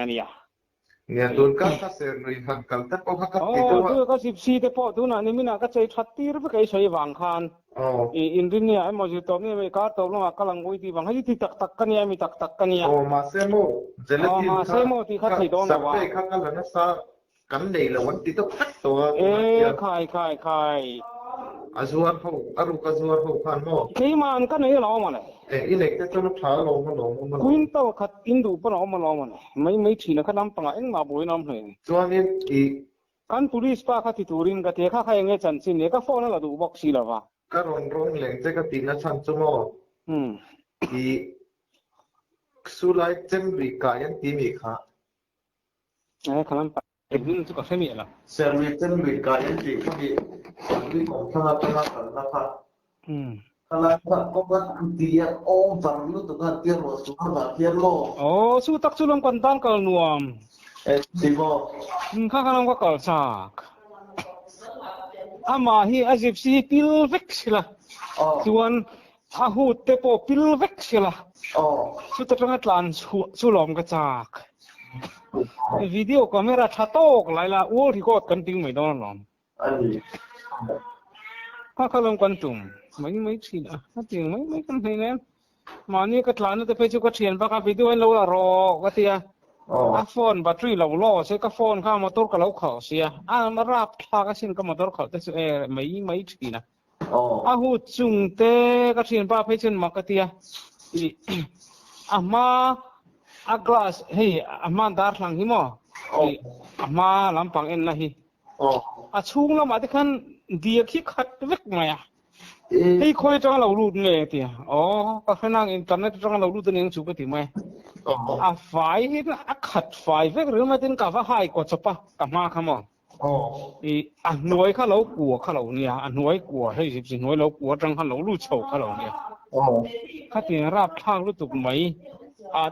อันนี้เนี่ยโดนก็เสียหน่วยหักกันแต่พอหักกันติดตัวก็14แต่พอตัวนั้นนี่มันก็ใจชัดตีหรือก็ใช้วางคานอินเดียเนี่ยไอ้หมอจุดตบนี่ไม่ก็ตบลงมากำลังวิ่งที่วางให้ที่ตักกันเนี่ยมีตักกันเนี่ยมาเซโมเจลตินมาเซโมที่เขาติดตรงนั้นว่าข้างกันแล้วนะซะกันเลยแล้ววันติดตักตัวใครอาชัวร์เขาอารุกอาชัวร์เขาพันโม่ที่มันก็เนี่ยล้อมันเลยอิเล็กจะต้องท้าลงมากุนโตขัดอินดูปนล้อมันเลยไม่ทีนะขัดน้ำปังเอ็งมาบุยน้ำเลยส่วนนี้อีกันปุริสป้าขัดที่ตูรินกับเทข้าใครเงี้ยจันทร์สิเนี่ยก็ฟ้องนั่นแหละดูบอกสิละวะก็ร้องแหลงจะก็ตีนัชันชั่วโมงอีสุไลเจมบริกายันตีมีค่ะขนาดเอ็งนี่ทุกคนใช่ไหมล่ะเซอร์วิสเจมบริกายันตีค่ะมีสังวิของข้ากันนะคะkalau kau buat dia baru tu kan dia suka dia lo su tak sulung kontan kalau nuam sibo kalau kau sak ama hi azib si pilvek sila tuan ahu tepo pilvek sila su terdengar lan sulom kecak video kamera catok laila record kanting mai don lom kalau kantung mấy chuyện phát triển mấy cái này nè mà như cái lán nó phải chịu cái chuyện các video lâu là rò cái gì cái phone battery lâu lo sẽ cái phone cái motor cái lâu khẩu xia mà rap thà cái xin cái motor khẩu thế mấy chuyện nè hút chung thế cái chuyện ba phải chuyện mà cái gì mà glass hey mà dar lang hi mo mà làm bằng en là hi chung là mà cái khăn dia khi khát vết màyที่คุยจังเรารู้เนี่ยที่ก็แค่นั่งอินเทอร์เน็ตจังเรารู้ตัวเองสุกที่ไหมไฟที่ขัดไฟเวกหรือไม่ถึงกับว่าให้กดสปะกับมาขโมยหน่วยข้าเรากลัวข้าเราเนี่ยหน่วยกลัวให้สิหน่วยเรากลัวจังข้าเรารู้โฉข้าเราเนี่ยข้าที่รับทางรู้ตุกไหม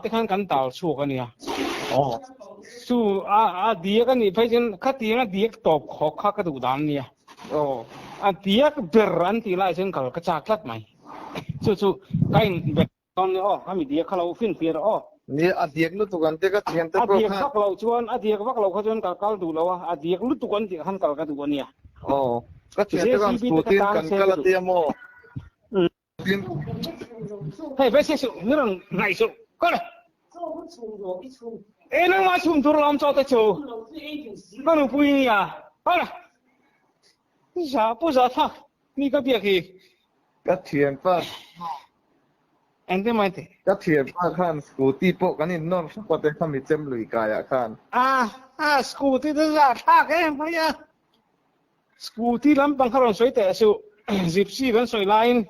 ที่ขั้นกันต่อสู้กันเนี่ยสู้เดียกันนี่เพราะฉะนั้นข้าที่นั่นเดียตบขอข้ากระดูกดานเนี่ยdia berhenti lah sen kalau kecaklat mai. Cucu kain beton ni kami dia kalau fin pier ni dia lu tu kan dia kat yang terpro kan. Dia kalau cuan dia kalau cuan kalau tu lawa dia lu tu kan dia kan kalau kat tu ni ya. Kat dia kan putin kan kalau dia mau. Hei, besi su, ni orang ngai su. Kau dah. Nang macam tu lam cau tu cu. Kau nu puing ya. Kau dah. 不是他，你个别去。个天吧。安得买的。个天吧看，scooty 不赶紧弄，或者他们真累个呀看。scooty 都是他个，哎呀，scooty 咱帮他们水的时候，gypsy 跟水 line，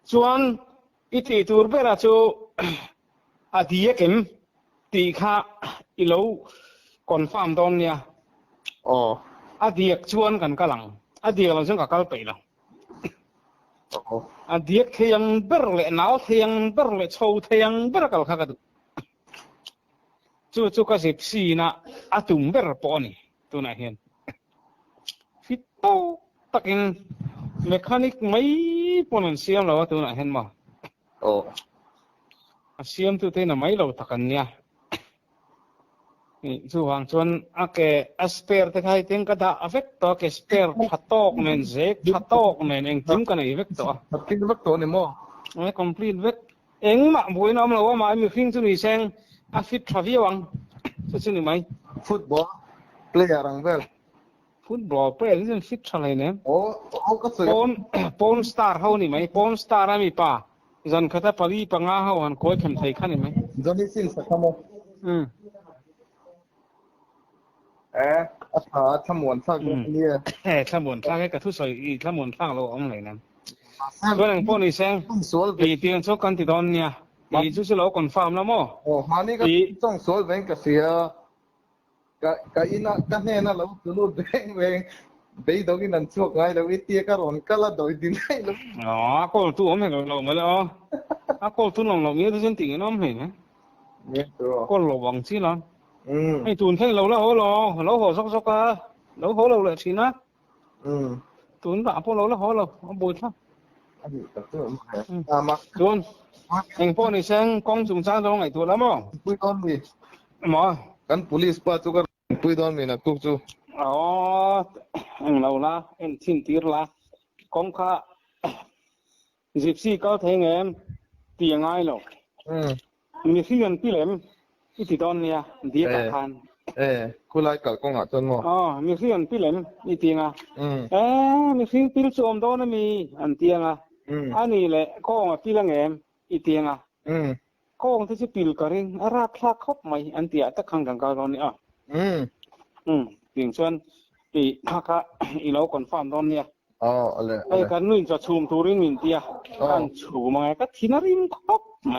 转一地图ไปละ就dia kem 地卡一路 confirm 到呢。dia cuan kan kalang, dia langsung kakal pelang. Dia yang berle nau, yang berle chow, yang berkal kakak tu. Cucu kasih si na atum berponi tu nak hen. Fito takin mekanik mai ponen siam lawa tu nak hen mah. Siam tu tena mai lawa takannya. Chu hang chuan ake spare te khai teng kada affect to ke spare thatok men zek thatok men eng tim kana effect to tin vek to ni mo complete vek eng ma boi nom lo ma mi khing chu ni seng a fit thavi wang chu ni mai football player ang vel football player ni fit thalai ne ka so pon star ho ni mai pon star ami pa zan khata pali panga ho han koi khem thai khani mai zoni sin sa khamo ถ้ามวนฟังเนี่ยถ้ามวนฟังให้กับทุกส่วนอีถ้ามวนฟังเราเอาไหนนั้นตัวหนึ่งพวกนี้เซ็งอีเตียนโชกันติดตอนเนี่ยอีจุดที่เราคอนเฟิร์มแล้วมั้งมานี่ก็ต้องสวนเวงกับเสียกับอีน่ะกันเนี่ยนะเราตัวเวงไปตรงนี้นั่นช่วงไงเราเตี้ยก็ร้อนก็ละโดยดินให้เราก็ตัวผมเห็นเราไม่แล้วก็ตัวเราเนี่ยที่ฉันติ่งน้ำเห็นไหมก็เราหวังสิล่ะให้ตูนให้เราแล้วเราหัวซอกๆอ่ะเราหัวเราเลยสินะตูนด่าพวกเราแล้วหัวเราบ่อยท่าตูนเองพวกนี้เซ็งกองจุงจ้างตรงไหนตัวแล้วมั้งปุ้ยก้อนดิ หมอ kan police pa chu ka pui don mi na ku chu อ๋อเราละเอ็นทิ้งตีละกองข้า14ก็เทงเอ็มตียังไงหรอก มีที่เงินพี่เหลมอีที่ตอนเนี่ยดีกับทาน ku lai ka ko nga chon mo อ๋อมีที่เงินพี่เหลมอีที่งะมีที่พี่ชมโดนมีอันเตียงอ่ะอันนี้แหละก็พี่ละเอ็มอีเตียงอ่ะก็ที่จะปิลกระริงราคาครบไหมอันเตียตะขังกังกาตอนนี้อ่ะเพียงส่วนอีถ้าก็อีเราคอนฟาร์มตอนเนี่ยไอ้การนู่นจะชูมทูริงมินเตียการชูมาไงก็ที่นาริมครบไหม